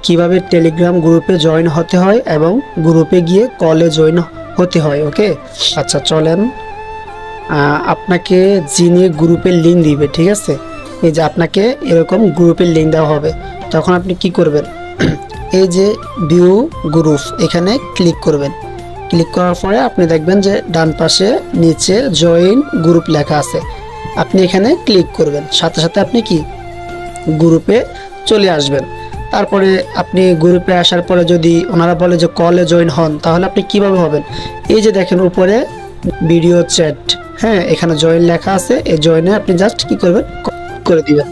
কিভাবে টেলিগ্রাম গ্রুপে জয়েন হতে হয় এবং গ্রুপে গিয়ে কলে জয়েন হতে হয়। ওকে, আচ্ছা চলেন, আপনাকে যিনি গ্রুপের লিঙ্ক দিবে, ঠিক আছে, এই যে আপনাকে এরকম গ্রুপের লিঙ্ক দেওয়া হবে, তখন আপনি কি করবেন, এই যে ভিউ গ্রুপ এখানে ক্লিক করবেন। ক্লিক করার পরে আপনি দেখবেন যে ডান পাশে নিচে জয়েন গ্রুপ লেখা আছে, আপনি এখানে ক্লিক করবেন, সাথে সাথে আপনি কি গ্রুপে চলে আসবেন। তারপরে আপনি গ্রুপে আসার পরে যদি ওনারা বলে যে কলে জয়েন হন, তাহলে আপনি কিভাবে হবেন, এই যে দেখেন উপরে ভিডিও চ্যাট, হ্যাঁ এখানে জয়েন লেখা আছে, এই জয়েনে আপনি জাস্ট কি করবেন, করে দিবেন।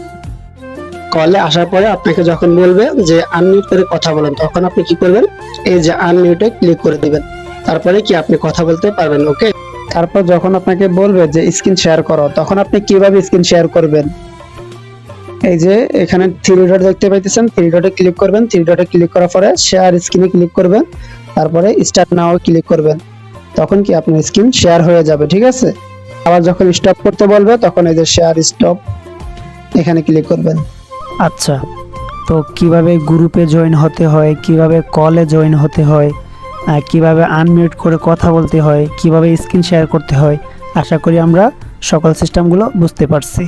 কলে আসার পরে আপনাকে যখন বলবে যে আনমিউট করে কথা বলেন, তখন আপনি কি করবেন, এই যে আনমিউটে ক্লিক করে দিবেন, তারপরে কি আপনি কথা বলতে পারবেন। ওকে, তারপর যখন আপনাকে বলবে যে স্ক্রিন শেয়ার করো, তখন আপনি কিভাবে স্ক্রিন শেয়ার করবেন, এই যে এখানে থ্রি ডট দেখতে পাইতেছেন, থ্রি ডটে ক্লিক করবেন, থ্রি ডটে ক্লিক করার পরে শেয়ার স্ক্রিনে ক্লিক করবেন, তারপরে স্টার্ট নাও ক্লিক করবেন, তখন কি আপনার স্ক্রিন শেয়ার হয়ে যাবে। ঠিক আছে, আবার যখন স্টপ করতে বলবে তখন এই যে শেয়ার স্টপ এখানে ক্লিক করবেন। আচ্ছা, তো কিভাবে গ্রুপে জয়েন হতে হয়, কিভাবে কলে জয়েন হতে হয়, কিভাবে আনমিউট করে কথা বলতে হয়, কিভাবে স্ক্রিন শেয়ার করতে হয়, আশা করি আমরা সকল সিস্টেমগুলো বুঝতে পারছি।